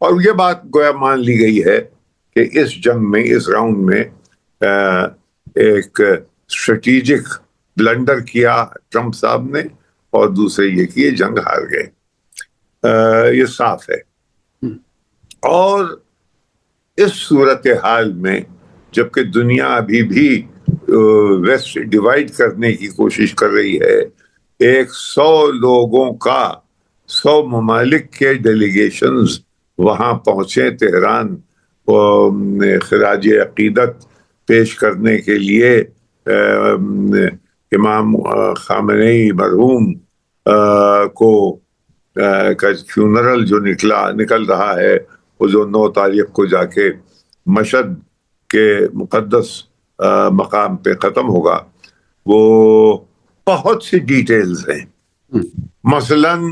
اور یہ بات گویا مان لی گئی ہے کہ اس جنگ میں، اس راؤنڈ میں ایک اسٹریٹجک بلنڈر کیا ٹرمپ صاحب نے، اور دوسرے یہ کہ یہ جنگ ہار گئے، یہ صاف ہے۔ اور اس صورتحال میں جبکہ دنیا ابھی بھی ویسٹ ڈیوائڈ کرنے کی کوشش کر رہی ہے، 100 لوگوں کا، 100 ممالک کے ڈیلیگیشنز وہاں پہنچے تہران خراج عقیدت پیش کرنے کے لیے امام خامنئی مرحوم کو کا فیونرل جو نکل رہا ہے، وہ جو 9 تاریخ کو جا کے مشہد کے مقدس مقام پہ ختم ہوگا، وہ بہت سی ڈیٹیلز ہیں۔ مثلاً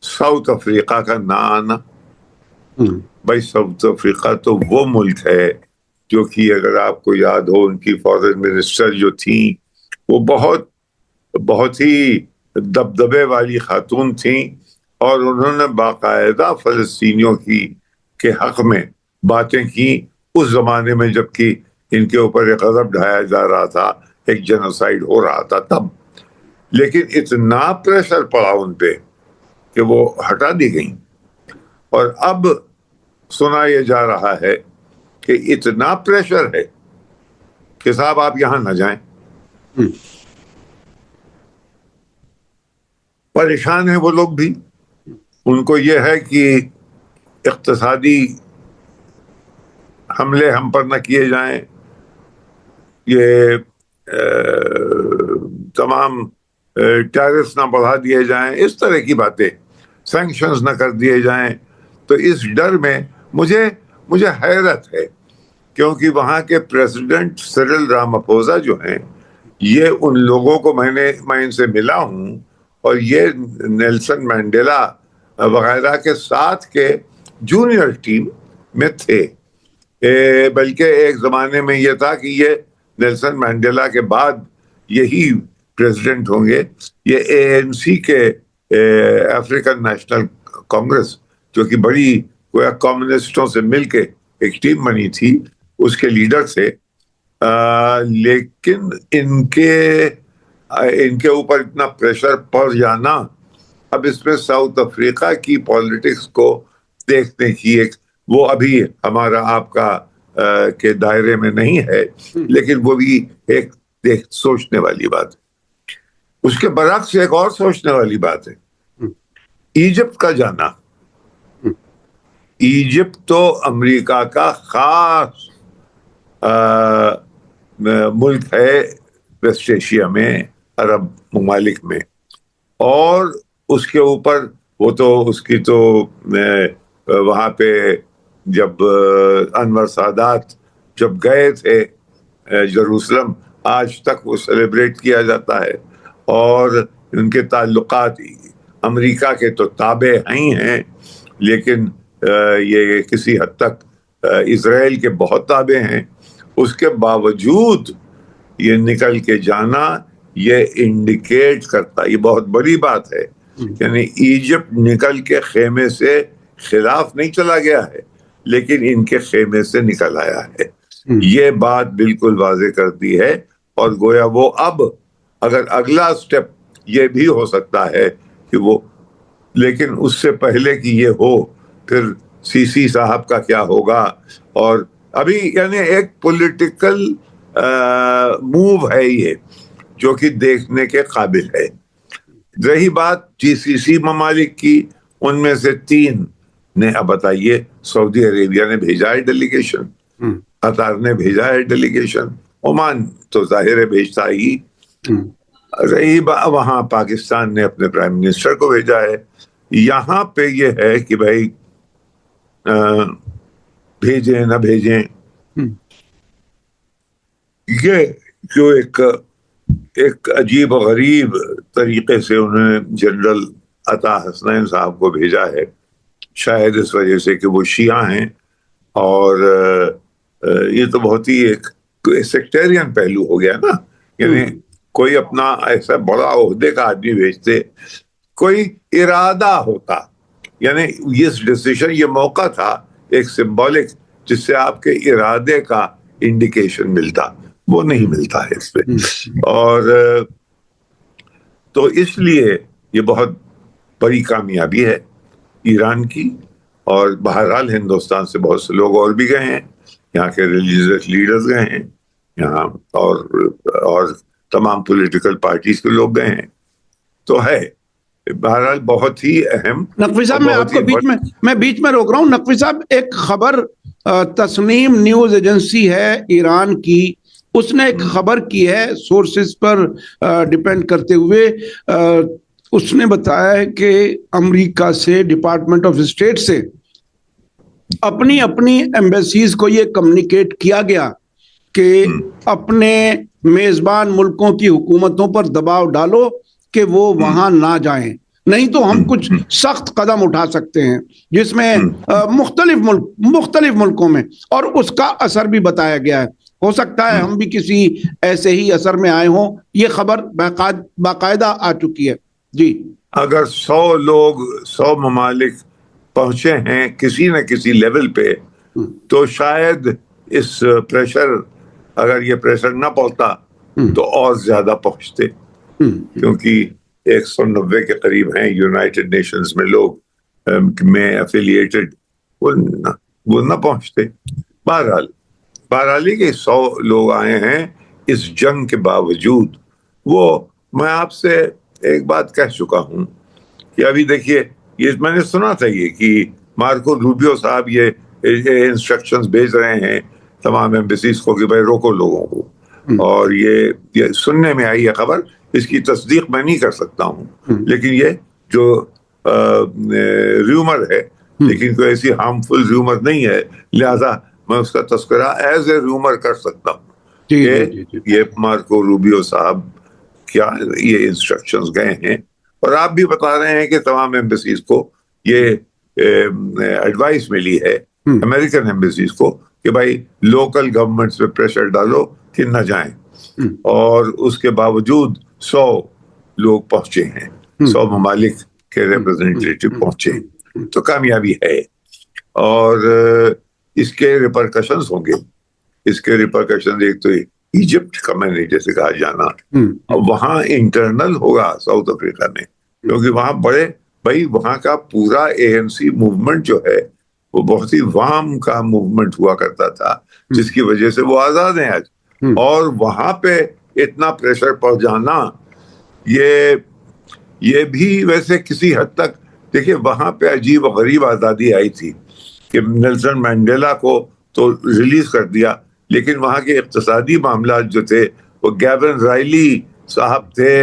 ساؤتھ افریقہ کا نہ آنا۔ بھائی ساؤتھ افریقہ تو وہ ملک ہے جو کہ اگر آپ کو یاد ہو، ان کی فارن منسٹر جو تھیں وہ بہت ہی دبدبے والی خاتون تھیں، اور انہوں نے باقاعدہ فلسطینیوں کے حق میں باتیں کی اس زمانے میں جبکہ ان کے اوپر ایک غضب ڈھایا جا رہا تھا، ایک جنوسائیڈ ہو رہا تھا تب۔ لیکن اتنا پریشر پڑا ان پہ کہ وہ ہٹا دی گئیں، اور اب سنا یہ جا رہا ہے کہ اتنا پریشر ہے کہ صاحب آپ یہاں نہ جائیں۔ پریشان ہیں وہ لوگ بھی، ان کو یہ ہے کہ اقتصادی حملے ہم پر نہ کیے جائیں، یہ تمام ٹیرس نہ بڑھا دیے جائیں، اس طرح کی باتیں، سینکشنز نہ کر دیے جائیں۔ تو اس ڈر میں مجھے حیرت ہے، کیونکہ وہاں کے پریزیڈنٹ سرل رامپھوسا جو ہیں، یہ ان لوگوں کو میں ان سے ملا ہوں، اور یہ نیلسن مینڈیلا وغیرہ کے ساتھ کے جونیئر ٹیم میں تھے، بلکہ ایک زمانے میں یہ تھا کہ یہ نیلسن مینڈیلا کے بعد یہی پریزیڈنٹ ہوں گے۔ یہ ANC کے افریقن نیشنل کانگریس، جو کہ بڑی گویا کمیونسٹوں سے مل کے ایک ٹیم بنی تھی، اس کے لیڈر تھے، لیکن ان کے اوپر اتنا پریشر پڑ جانا، اب اس میں ساؤتھ افریقہ کی پالیٹکس کو دیکھنے کی وہ ابھی ہمارا آپ کا کے دائرے میں نہیں ہے، لیکن وہ بھی ایک سوچنے والی بات ہے۔ اس کے برعکس ایک اور سوچنے والی بات ہے، ایجپٹ کا جانا۔ ایجپٹ تو امریکہ کا خاص ملک ہے ویسٹ ایشیا میں، عرب ممالک میں، اور اس کے اوپر اس کی تو وہاں پہ جب انور سادات جب گئے تھے یروشلم، آج تک وہ سیلیبریٹ کیا جاتا ہے، اور ان کے تعلقات امریکہ کے تو تابع ہی ہیں، لیکن یہ کسی حد تک اسرائیل کے بہت تابع ہیں۔ اس کے باوجود یہ نکل کے جانا، یہ انڈیکیٹ کرتا، یہ بہت بڑی بات ہے، یعنی ایجپٹ نکل کے خیمے سے خلاف نہیں چلا گیا ہے، لیکن ان کے خیمے سے نکل آیا ہے۔ یہ بات بالکل واضح کرتی ہے، اور گویا وہ اب اگر اگلا سٹیپ یہ بھی ہو سکتا ہے کہ وہ، لیکن اس سے پہلے کہ یہ ہو، پھر سی صاحب کا کیا ہوگا، اور ابھی یعنی ایک پولیٹیکل موو ہے یہ، جو کہ دیکھنے کے قابل ہے۔ رہی بات GCC ممالک کی، ان میں سے 3 نے، اب بتائیے، سعودی عربیہ نے بھیجا ہے ڈیلیگیشن، قطر نے بھیجا ہے ڈیلیگیشن، عمان تو ظاہر ہے بھیجتا ہی، رہی وہاں پاکستان نے اپنے پرائم منسٹر کو بھیجا ہے۔ یہاں پہ یہ ہے کہ بھائی بھیجیں نہ بھیجیں، یہ جو ایک عجیب و غریب طریقے سے انہوں نے جنرل عطا حسنین صاحب کو بھیجا ہے، شاید اس وجہ سے کہ وہ شیعہ ہیں، اور یہ تو بہت ہی ایک سیکٹیرین پہلو ہو گیا نا، یعنی کوئی اپنا ایسا بڑا عہدے کا آدمی بھیجتے، کوئی ارادہ ہوتا، یعنی یہ ڈیسیشن، یہ موقع تھا ایک سمبولک جس سے آپ کے ارادے کا انڈیکیشن ملتا، وہ نہیں ملتا ہے اس پہ. اور تو اس لیے یہ بہت بڑی کامیابی ہے ایران کی. اور بہرحال ہندوستان سے بہت سے لوگ اور بھی گئے ہیں، یہاں کے ریلیجیس لیڈرز گئے ہیں یہاں، اور تمام پولیٹیکل پارٹیز کے لوگ گئے ہیں. تو ہے بہرحال بہت ہی اہم. نقوی صاحب میں آپ کو بیچ میں روک رہا ہوں. نقوی صاحب ایک خبر تسنیم نیوز ایجنسی ہے ایران کی، اس نے ایک خبر کی ہے سورسز پر ڈیپینڈ کرتے ہوئے. اس نے بتایا ہے کہ امریکہ سے، ڈپارٹمنٹ آف اسٹیٹ سے اپنی ایمبیسیز کو یہ کمیونیکیٹ کیا گیا کہ اپنے میزبان ملکوں کی حکومتوں پر دباؤ ڈالو کہ وہ وہاں نہ جائیں، نہیں تو ہم کچھ سخت قدم اٹھا سکتے ہیں، جس میں مختلف ملکوں میں، اور اس کا اثر بھی بتایا گیا ہے. ہو سکتا ہے ہم بھی کسی ایسے ہی اثر میں آئے ہوں. یہ خبر باقاعدہ آ چکی ہے. جی، اگر 100 ممالک پہنچے ہیں کسی نہ کسی لیول پہ، تو شاید اس پریشر، اگر یہ پریشر نہ پڑتا تو اور زیادہ پہنچتے، کیونکہ 190 کے قریب ہیں یونائٹڈ نیشنز میں لوگ میں ایفیلیٹڈ، وہ نہ پہنچتے. بہرحال کہ 100 لوگ آئے ہیں اس جنگ کے باوجود. وہ میں آپ سے ایک بات کہہ چکا ہوں کہ ابھی دیکھیے، یہ میں نے سنا تھا یہ کہ مارکو روبیو صاحب یہ انسٹرکشنز بھیج رہے ہیں تمام ایمبیسیز کو کہ بھائی روکو لوگوں کو. اور یہ سننے میں آئی ہے خبر، اس کی تصدیق میں نہیں کر سکتا ہوں، لیکن یہ جو ریومر ہے، لیکن کوئی ایسی ہارمفل ریومر نہیں ہے، لہذا میں اس کا تذکرہ ایز اے ریومر کر سکتا ہوں کہ یہ مارکو روبیو صاحب کیا یہ انسٹرکشنز گئے ہیں. اور آپ بھی بتا رہے ہیں کہ تمام ایمبیسیز کو یہ ایڈوائس ملی ہے، امریکن ایمبیسیز کو، کہ بھائی لوکل گورنمنٹس پہ پریشر ڈالو کہ نہ جائیں. اور اس کے باوجود 100 لوگ پہنچے ہیں، 100 ممالک کے ریپرزینٹیٹو پہنچے، تو کامیابی ہے. اور اس کے ریپرکشنز ہوں گے. اس کے ریپرکشنز ایک تو ایجپٹ کا، میں نے جیسے کہا جانا، وہاں انٹرنل ہوگا ساؤتھ افریقہ میں، کیونکہ وہاں بھائی وہاں کا پورا ANC موومنٹ جو ہے وہ بہت ہی وام کا موومنٹ ہوا کرتا تھا، جس کی وجہ سے وہ آزاد ہیں آج. اور وہاں پہ اتنا پریشر پڑ جانا، یہ بھی ویسے کسی حد تک دیکھیے، وہاں پہ عجیب و غریب آزادی آئی تھی کہ نیلسن مینڈیلا کو تو ریلیز کر دیا، لیکن وہاں کے اقتصادی معاملات جو تھے وہ گیون رائلی صاحب تھے،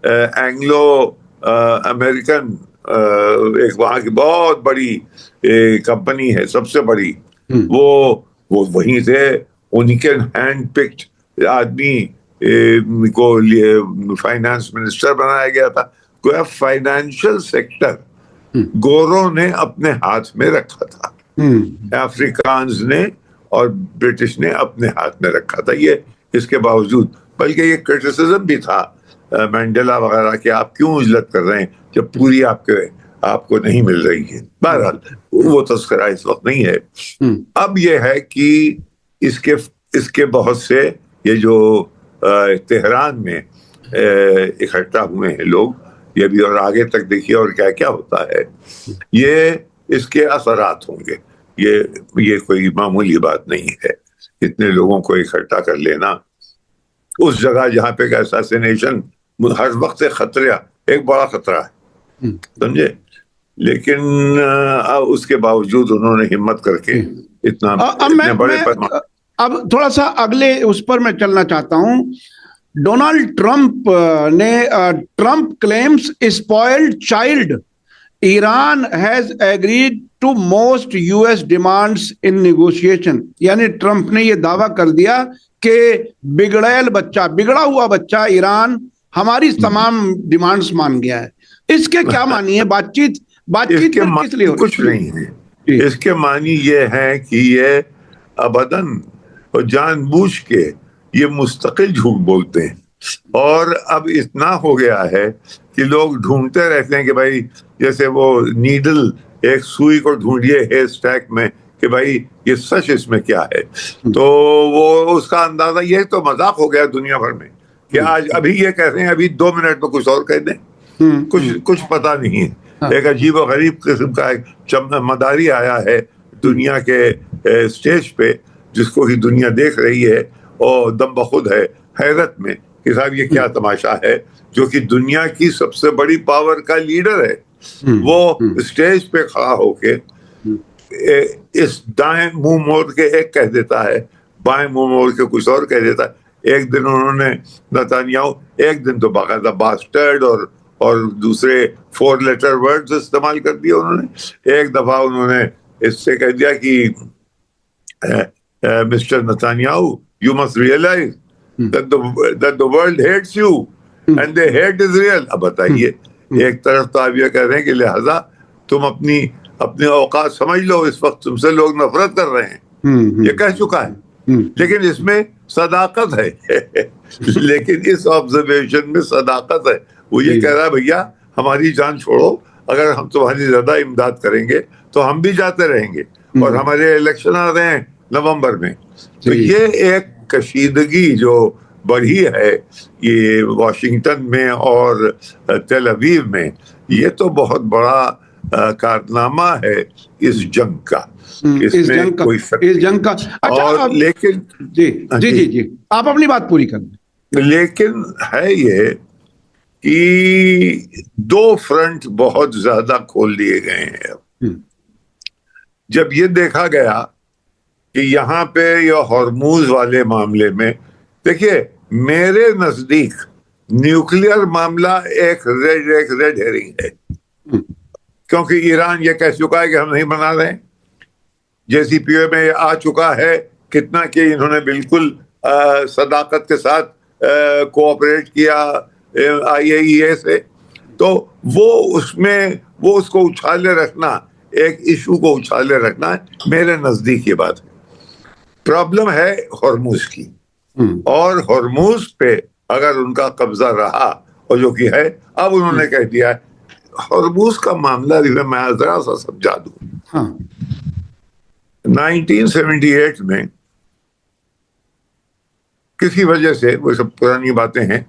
اینگلو امریکن، ایک وہاں کی بہت بڑی کمپنی ہے، سب سے بڑی، وہ وہیں تھے. انہیں کے ہینڈ پکڈ آدمی کو فائنانس منسٹر بنایا گیا تھا. کوئی فائنینشل سیکٹر گوروں نے اپنے ہاتھ میں رکھا تھا، افریکانز نے اور برٹش نے اپنے ہاتھ میں رکھا تھا. یہ اس کے باوجود، بلکہ یہ کرٹیسزم بھی تھا مینڈیلا وغیرہ کہ آپ کیوں اجلت کر رہے ہیں جب پوری آپ کو نہیں مل رہی ہے. بہرحال وہ تذکرہ اس وقت نہیں ہے. اب یہ ہے کہ اس کے بہت سے یہ جو تہران میں اکٹھا ہوئے ہیں لوگ، یہ بھی، اور آگے تک دیکھیے اور کیا کیا ہوتا ہے، یہ اس کے اثرات ہوں گے. یہ کوئی معمولی بات نہیں ہے اتنے لوگوں کو اکٹھا کر لینا اس جگہ جہاں پہ اساسینیشن ہر وقت ایک بڑا خطرہ ہے، سمجھے. لیکن اس کے باوجود انہوں نے ہمت کر کے اتنے بڑے اب تھوڑا سا اگلے اس پر میں چلنا چاہتا ہوں. Donald Trump claims spoiled child, Iran has agreed to most US demands in negotiation. یعنی ٹرمپ نے یہ دعویٰ کر دیا کہ بگڑا ہوا بچہ ایران ہماری تمام ڈیمانڈز مان گیا ہے. اس کے کیا معنی ہے؟ بات چیت کس لیے کچھ نہیں ہے. اس کے معنی یہ ہے کہ یہ ابداً اور جان بوجھ کے یہ مستقل جھوٹ بولتے ہیں. اور اب اتنا ہو گیا ہے کہ لوگ ڈھونڈتے رہتے ہیں کہ بھائی جیسے وہ نیڈل ایک سوئی کو ڈھونڈیے ہیئر سٹیک میں کہ بھائی یہ سچ اس میں کیا ہے. تو وہ اس کا اندازہ، یہ تو مذاق ہو گیا دنیا بھر میں کہ آج ابھی یہ کہہ رہے ہیں، ابھی 2 منٹ میں کچھ اور کہہ دیں. کچھ پتا نہیں ہے. ایک عجیب و غریب قسم کا ایک مداری آیا ہے دنیا کے اسٹیج پہ، جس کو ہی دنیا دیکھ رہی ہے اور دم بخود ہے حیرت میں کہ صاحب یہ کیا تماشا ہے. جو کہ دنیا کی سب سے بڑی پاور کا لیڈر ہے، وہ اسٹیج پہ کھڑا ہو کے اس دائیں منہ موڑ کے ایک کہہ دیتا ہے، بائیں منہ موڑ کے کچھ اور کہہ دیتا ہے. ایک دن انہوں نے نتانیاہو، ایک دن تو باقاعدہ باسٹرڈ اور دوسرے 4 لیٹر ورڈز استعمال کر دیے انہوں نے. ایک دفعہ انہوں نے اس سے کہہ دیا کہ Mr Netanyahu, you must realise that the world hates you and the hate is real. اب بتائیے، ایک طرف تو آپ یہ کہہ رہے ہیں کہ لہذا تم اپنی اوقات سمجھ لو، اس وقت تم سے لوگ نفرت کر رہے ہیں، یہ کہہ چکا ہے. لیکن اس میں صداقت ہے لیکن اس آبزرویشن میں صداقت ہے. وہ یہ کہہ رہا ہے بھیا ہماری جان چھوڑو، اگر ہم تمہاری زیادہ امداد کریں گے تو ہم بھی جاتے رہیں گے، اور ہمارے الیکشن آ رہے ہیں نومبر میں. تو یہ ایک کشیدگی جو بڑھی ہے یہ واشنگٹن میں اور تل ابیب میں، یہ تو بہت بڑا کارنامہ ہے اس جنگ کا. اس جنگ کا اور لیکن جی آپ اپنی بات پوری کر دیں. لیکن ہے یہ کہ 2 فرنٹ بہت زیادہ کھول دیے گئے ہیں. جب یہ دیکھا گیا کہ یہاں پہ یہ ہرموز والے معاملے میں، دیکھیے میرے نزدیک نیوکلیئر معاملہ ایک ریڈ ہیرنگ ہے، کیونکہ ایران یہ کہہ چکا ہے کہ ہم نہیں بنا رہے ہیں. JCPOA میں یہ آ چکا ہے کتنا کہ انہوں نے بالکل صداقت کے ساتھ کوآپریٹ کیا IAEA سے. تو وہ اس کو اچھالے رکھنا، ایک ایشو کو اچھالے رکھنا ہے میرے نزدیک. یہ بات ہے. پرابلم ہے ہرموز کی، اور ہرموز پہ اگر ان کا قبضہ رہا، اور جو کہ ہے، اب انہوں نے کہہ دیا ہے ہرموز کا معاملہ میں ذرا سا سمجھا دوں. 1978 میں کسی وجہ سے، وہ سب پرانی باتیں ہیں،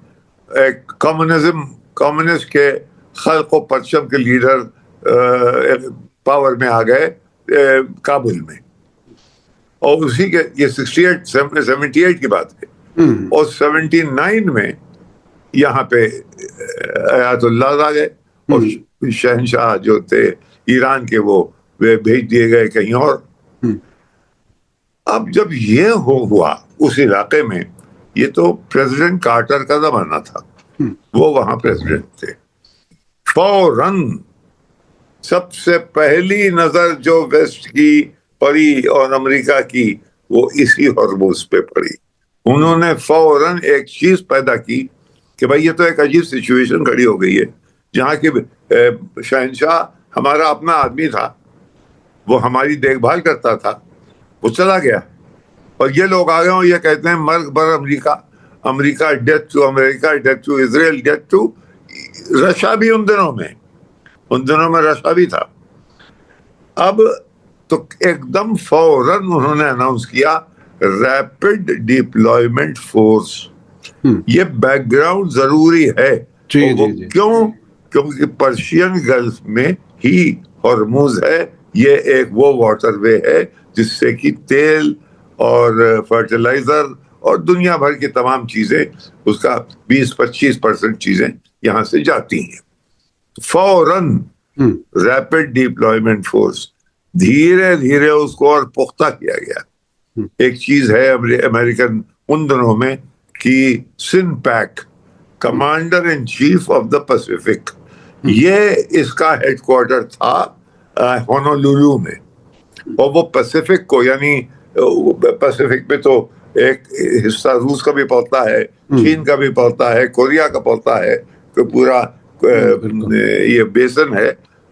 ایک کمیونسٹ کے خلق و پرچم کے لیڈر پاور میں آ گئے کابل میں، اور اسی کے یہ 78 کی بات ہے. اور 79 میں یہاں پہ آیت اللہ آ گئے، اور شہنشاہ جو تھے ایران کے وہ بھیج دیے گئے کہیں اور. اب جب یہ ہوا اس علاقے میں، یہ تو پریزیڈنٹ کارٹر کا زمانہ تھا، وہ وہاں پریزیڈنٹ تھے. فوراً سب سے پہلی نظر جو ویسٹ کی پڑی اور امریکہ کی، وہ اسی ہرموز پہ پڑی. انہوں نے فوراً ایک چیز پیدا کی کہ بھائی یہ تو ایک عجیب سچویشن کھڑی ہو گئی ہے، جہاں کہ شہنشاہ ہمارا اپنا آدمی تھا، وہ ہماری دیکھ بھال کرتا تھا، وہ چلا گیا، اور یہ لوگ آ گئے اور یہ کہتے ہیں مرگ بر امریکہ، America death to America, death to Israel, death to Russia بھی. ان دنوں میں رشیا بھی تھا. اب تو ایک دم فوراً انہوں نے اناؤنس کیا ریپڈ ڈپلائمنٹ فورس. یہ بیک گراؤنڈ ضروری ہے. کیونکہ پرشین گلف میں ہی ہرموز ہے. یہ ایک وہ واٹر وے ہے جس سے کہ تیل اور فرٹیلائزر اور دنیا بھر کی تمام چیزیں، اس کا 20-25% چیزیں یہاں سے جاتی ہیں. فوراً ریپڈ ڈپلائمنٹ فورس، دھیرے دھیرے اس کو اور پختہ کیا گیا. ایک چیز ہے امریکن ان دنوں میں کہ CINCPAC, commander in chief of the Pacific, یہ اس کا ہیڈ کوارٹر تھا ہونولولو میں. اور وہ پیسیفک کو، یعنی پیسیفک میں تو ایک حصہ روس کا بھی پڑتا ہے، چین کا بھی پڑتا ہے، کوریا کا پڑتا ہے، تو پورا یہ بیسن ہے.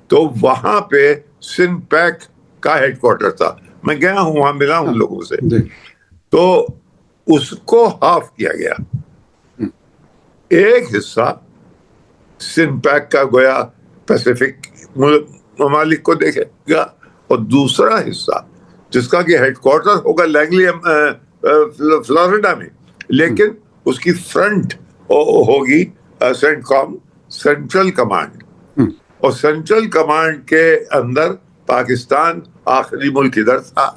تو وہاں پہ سن پیک کا ہیڈ کوارٹر تھا. میں گیا ہوں وہاں، ملا ہوں لوگوں سے. تو اس کو ہاف کیا گیا. ایک حصہ سن پیک کا گویا پیسیفک ممالک کو دیکھے گا، اور دوسرا حصہ جس کا کہ ہیڈ کوارٹر ہوگا لینگلی فلوریڈا میں، لیکن اس کی فرنٹ ہوگی سینٹ کام، سینٹرل کمانڈ، اور سینٹرل کمانڈ کے اندر پاکستان آخری ملک ادھر تھا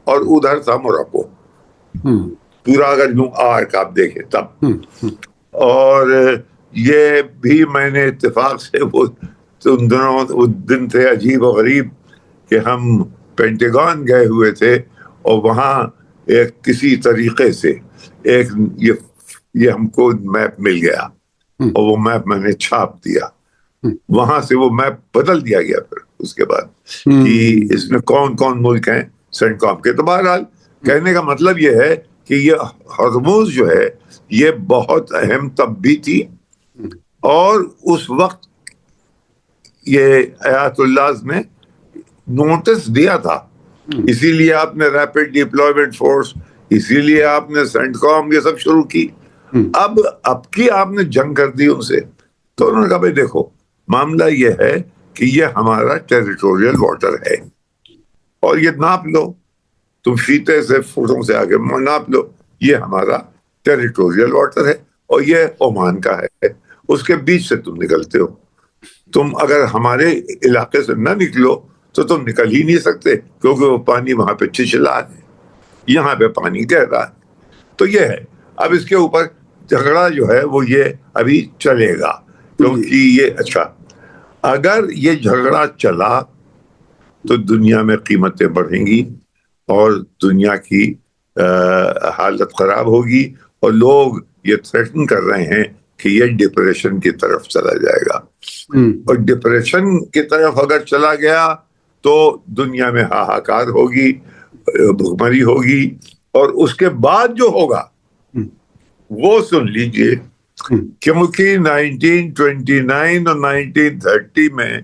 اور ادھر تھا موراکو، پورا اگر یوں آرک آپ دیکھیں تب. اور یہ بھی میں نے اتفاق سے وہ ان دنوں وہ دن تھے عجیب و غریب کہ ہم پینٹاگون گئے ہوئے تھے، اور وہاں ایک کسی طریقے سے ایک یہ ہم کو میپ مل گیا، اور وہ میپ میں نے چھاپ دیا. وہاں سے وہ میپ بدل دیا گیا پھر اس کے بعد کہ اس میں کون کون ملک ہیں سینٹ کام کے. تو بہرحال کہنے کا مطلب یہ ہے کہ یہ ہرموز جو ہے یہ بہت اہم تب بھی تھی، اور اس وقت یہ آیات اللہ نے نوٹس دیا تھا، اسی لیے آپ نے ریپڈ ڈپلائمنٹ فورس، اسی لیے آپ نے سینٹ کام یہ سب شروع کی. اب کی آپ نے جنگ کر دی ان سے. تو انہوں نے کہا بھائی دیکھو معاملہ یہ ہے کہ یہ ہمارا ٹیریٹوریل واٹر ہے، اور یہ ناپ لو، تم فیتے سے فٹوں سے آگے ناپ لو، یہ ہمارا ٹیریٹوریل واٹر ہے، اور یہ عمان کا ہے، اس کے بیچ سے تم نکلتے ہو. تم اگر ہمارے علاقے سے نہ نکلو تو تم نکل ہی نہیں سکتے، کیونکہ وہ پانی وہاں پہ چھچلا ہے، یہاں پہ پانی گہرا ہے. تو یہ ہے. اب اس کے اوپر جھگڑا جو ہے وہ یہ ابھی چلے گا، کیونکہ یہ اچھا اگر یہ جھگڑا چلا تو دنیا میں قیمتیں بڑھیں گی، اور دنیا کی حالت خراب ہوگی، اور لوگ یہ تھریٹن کر رہے ہیں کہ یہ ڈپریشن کی طرف چلا جائے گا. اور ڈپریشن کی طرف اگر چلا گیا تو دنیا میں ہاہاکار ہوگی، بھوکمری ہوگی، اور اس کے بعد جو ہوگا وہ سن لیجئے، کیونکہ 1929 اور 1930 میں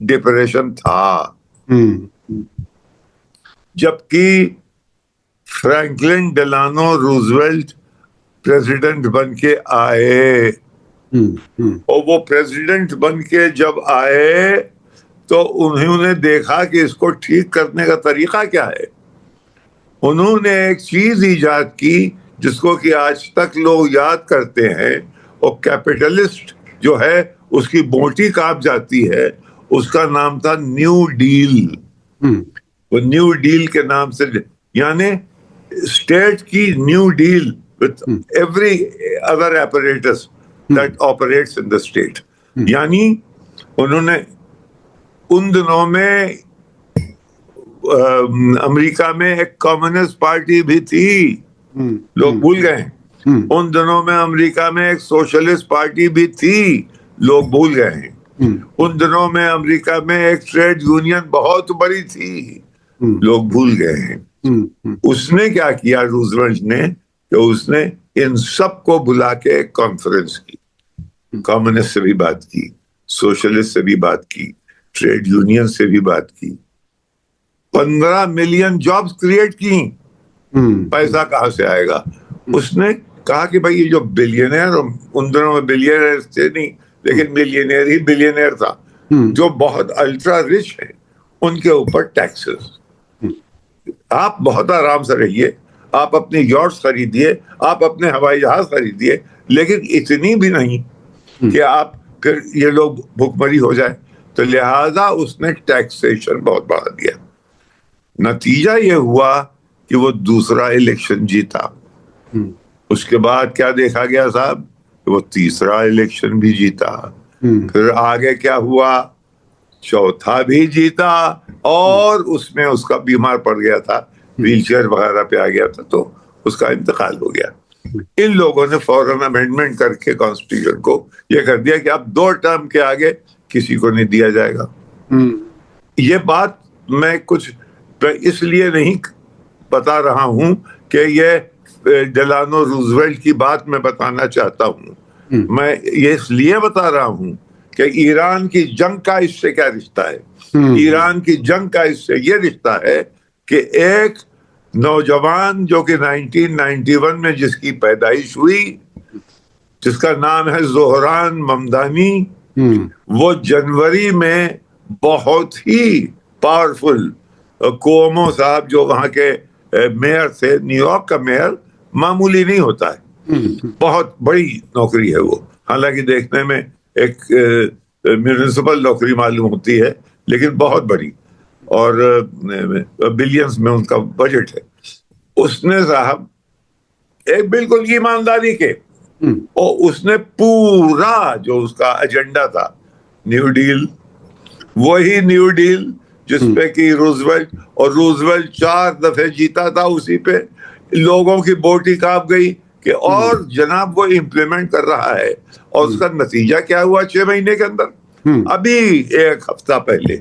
ڈپریشن تھا، جبکہ فرینکلن ڈیلانو روزویلٹ پریزیڈنٹ بن کے آئے، اور وہ پریزیڈنٹ بن کے جب آئے تو انہوں نے دیکھا کہ اس کو ٹھیک کرنے کا طریقہ کیا ہے. انہوں نے ایک چیز ایجاد کی جس کو کہ آج تک لوگ یاد کرتے ہیں، اور کیپٹلسٹ جو ہے اس کی بونٹی کاپ جاتی ہے، اس کا نام تھا نیو ڈیل. وہ نیو ڈیل کے نام سے، یعنی اسٹیٹ کی new deal with every other apparatus that operates in the state. یعنی انہوں نے ان دنوں میں امریکہ میں ایک کمیونسٹ پارٹی بھی تھی، لوگ بھول گئے. ان دنوں میں امریکہ میں ایک سوشلسٹ پارٹی بھی تھی، لوگ بھول گئے ہیں. ان دنوں میں امریکہ میں ایک ٹریڈ یونین بہت بڑی تھی، لوگ بھول گئے ہیں. اس نے کیا کیا روزویلٹ نے کہ اس نے ان سب کو بلا کے ایک کانفرنس کی، کمیونسٹ سے بھی بات کی، سوشلسٹ سے بھی بات کی، ٹریڈ یونین سے بھی بات کی، 15 ملین جابز کریٹ کی. پیسہ کہاں سے آئے گا؟ اس نے کہا کہ بھائی یہ جو بلینئر، ان دنوں میں بلینئر تھے نہیں لیکن ملینئر ہی بلینئر تھا، جو بہت الٹرا رچ ہیں ان کے اوپر ٹیکسز. آپ بہت آرام سے رہیے، آپ اپنی یاٹس خریدیے، آپ اپنے ہوائی جہاز خریدیے، لیکن اتنی بھی نہیں کہ آپ پھر یہ لوگ بھوکمری ہو جائے. تو لہذا اس نے ٹیکسیشن بہت بڑھا دیا. نتیجہ یہ ہوا کہ وہ دوسرا الیکشن جیتا. اس کے بعد کیا دیکھا گیا صاحب؟ وہ تیسرا الیکشن بھی جیتا. پھر آگے کیا ہوا؟ چوتھا بھی جیتا، اور اس میں اس کا بیمار پڑ گیا تھا، ویل چیئر وغیرہ پہ آ گیا تھا، تو اس کا انتقال ہو گیا. ان لوگوں نے فوراً امینڈمنٹ کر کے کانسٹیٹیوشن کو یہ کر دیا کہ اب 2 ٹرم کے آگے کسی کو نہیں دیا جائے گا. یہ بات میں کچھ اس لیے نہیں بتا رہا ہوں کہ یہ ڈیلانو روزویلٹ کی بات میں بتانا چاہتا ہوں، میں یہ اس لیے بتا رہا ہوں کہ ایران کی جنگ کا اس سے کیا رشتہ ہے. ایران کی جنگ کا اس سے یہ رشتہ ہے کہ ایک نوجوان جو کہ 1991 میں جس کی پیدائش ہوئی، جس کا نام ہے زہران ممدانی، وہ جنوری میں بہت ہی پاورفل کومو صاحب جو وہاں کے میئر تھے، نیو یارک کا میئر معمولی نہیں ہوتا ہے، بہت بڑی نوکری ہے وہ، حالانکہ دیکھنے میں ایک میونسپل نوکری معلوم ہوتی ہے لیکن بہت بڑی، اور بلینز میں ان کا بجٹ ہے. اس نے صاحب ایک بالکل ایمانداری کے، اور اس نے پورا جو اس کا ایجنڈا تھا، نیو ڈیل، وہی نیو ڈیل جس پہ کہ روزویلٹ 4 دفعے جیتا تھا، اسی پہ لوگوں کی بوٹی کانپ گئی کہ اور جناب وہ امپلیمنٹ کر رہا ہے. اور اس کا نتیجہ کیا ہوا 6 مہینے کے اندر؟ ابھی 1 ہفتہ پہلے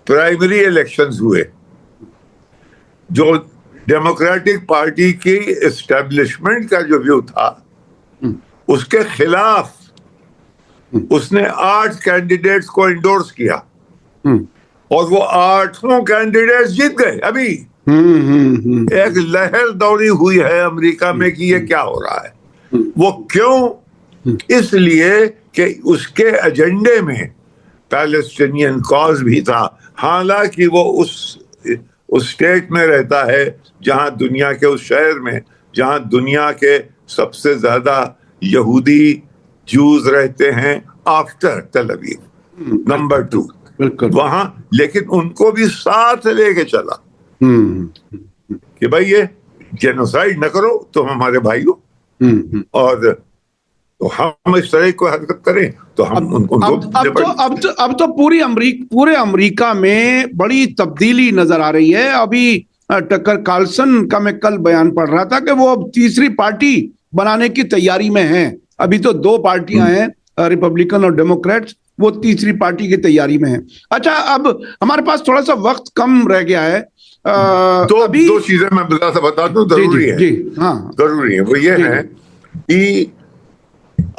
پرائمری الیکشنز ہوئے، جو ڈیموکریٹک پارٹی کی اسٹیبلشمنٹ کا جو ویو تھا اس کے خلاف اس نے 8 کینڈیڈیٹس کو انڈورس کیا، اور وہ 8 کینڈیڈیٹس جیت گئے. ابھی ایک لہر دوڑی ہوئی ہے امریکہ میں کہ یہ کیا ہو رہا ہے. وہ کیوں؟ اس لیے کہ اس کے ایجنڈے میں پیلسٹینین کاز بھی تھا، حالانکہ وہ اس اسٹیٹ میں رہتا ہے جہاں دنیا کے، اس شہر میں جہاں دنیا کے سب سے زیادہ یہودی جوز رہتے ہیں آفٹر تل ابیب، نمبر 2 وہاں. لیکن ان کو بھی ساتھ لے کے چلا کہ بھائی یہ جینوسائیڈ نہ کرو، تم ہمارے بھائی ہو، اور تو ہم اس طرح کو حرکت کریں تو ہم ان کو اب تو پورے امریکہ میں بڑی تبدیلی نظر آ رہی ہے. ابھی ٹکر کارلسن کا میں کل بیان پڑھ رہا تھا کہ وہ اب تیسری پارٹی بنانے کی تیاری میں ہیں. ابھی تو 2 پارٹیاں ہیں، ریپبلکن اور ڈیموکریٹس، وہ تیسری پارٹی کی تیاری میں ہیں. اچھا، اب ہمارے پاس تھوڑا سا وقت کم رہ گیا ہے. 2 چیزیں میں بتا دوں ضروری ہے. ہاں ضروری ہے، وہ یہ ہے کہ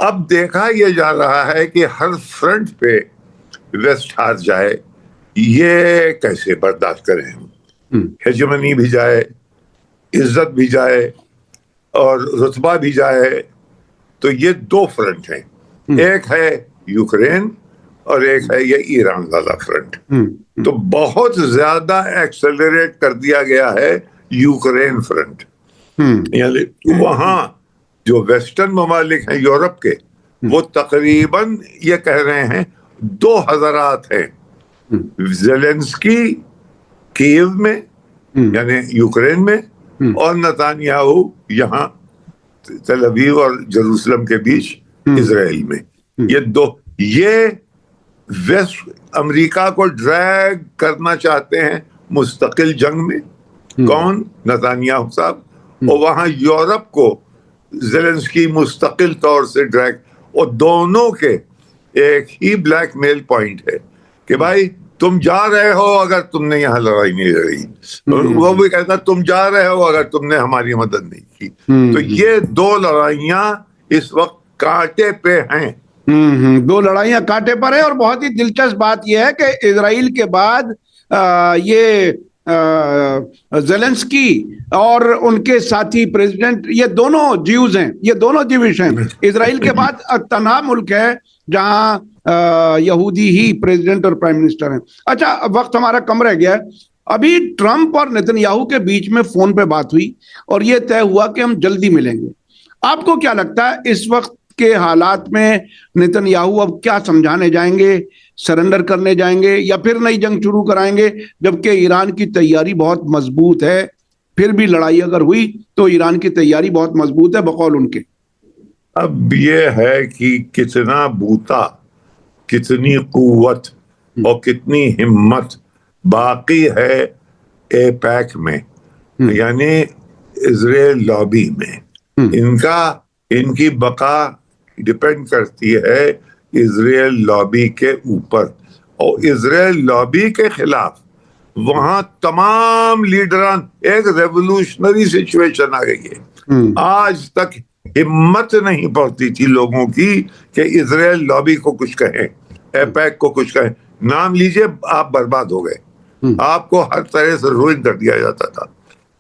اب دیکھا یہ جا رہا ہے کہ ہر فرنٹ پہ ویسٹ ہار جائے، یہ کیسے برداشت کریں ہم؟ ہیجمنی بھی جائے، عزت بھی جائے، اور رتبہ بھی جائے. تو یہ 2 فرنٹ ہیں، ایک ہے یوکرین اور ایک ہے یہ ایران والا فرنٹ. تو بہت زیادہ ایکسلریٹ کر دیا گیا ہے یوکرین فرنٹ. یعنی وہاں جو ویسٹرن ممالک ہیں یورپ کے، وہ تقریباً یہ کہہ رہے ہیں 2 حضرات ہیں، زیلنسکی کیو میں یعنی یوکرین میں، اور نتانیاہو یہاں تل ابیب اور جروسلم کے بیچ اسرائیل میں. یہ ویسٹ امریکہ کو ڈریگ کرنا چاہتے ہیں مستقل جنگ میں. کون؟ نتانیاہو صاحب. اور وہاں یورپ کو زیلنسکی مستقل طور سے ڈریگ، اور دونوں کے ایک ہی بلیک میل پوائنٹ ہے کہ بھائی تم جا رہے ہو اگر تم نے یہاں لڑائی نہیں لڑی. وہ بھی کہتا تم جا رہے ہو اگر تم نے ہماری مدد نہیں کی. تو یہ 2 لڑائیاں اس وقت کانٹے پہ ہیں. 2 لڑائیاں کانٹے پر ہیں. اور بہت ہی دلچسپ بات یہ ہے کہ اسرائیل کے بعد یہ زیلنسکی اور ان کے ساتھی پریزیڈنٹ، یہ دونوں جیوز ہیں، یہ دونوں جیوش ہیں. اسرائیل کے بعد تنہا ملک ہے جہاں یہودی ہی پریزیڈنٹ اور پرائم منسٹر ہیں. اچھا، وقت ہمارا کم رہ گیا ہے. ابھی ٹرمپ اور نتنیاہو کے بیچ میں فون پہ بات ہوئی اور یہ طے ہوا کہ ہم جلدی ملیں گے. آپ کو کیا لگتا ہے اس وقت کے حالات میں نتنیاہو اب کیا سمجھانے جائیں گے؟ سرنڈر کرنے جائیں گے یا پھر نئی جنگ شروع کرائیں گے؟ جبکہ ایران کی تیاری بہت مضبوط ہے، پھر بھی لڑائی اگر ہوئی تو ایران کی تیاری بہت مضبوط ہے بقول ان کے. اب یہ ہے کہ کتنا بوتا، کتنی قوت اور کتنی ہمت باقی ہے اے پیک میں، یعنی اسرائیل لابی میں. ان کی بقا ڈپینڈ کرتی ہے اسرائیل لابی کے اوپر. اور اسرائیل لابی کے خلاف وہاں تمام لیڈران، ایک ریولوشنری سچویشن آ گئی ہے. آج تک ہمت نہیں پڑتی تھی لوگوں کی کہ اسرائیل لابی کو کچھ کہیں، ایپیک کو کچھ کہیں. نام لیجئے، آپ برباد ہو گئے، آپ کو ہر طرح سے روئن کر دیا جاتا تھا.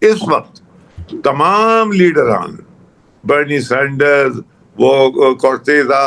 اس وقت تمام لیڈران، برنی سینڈرز، وہ کورتیزا،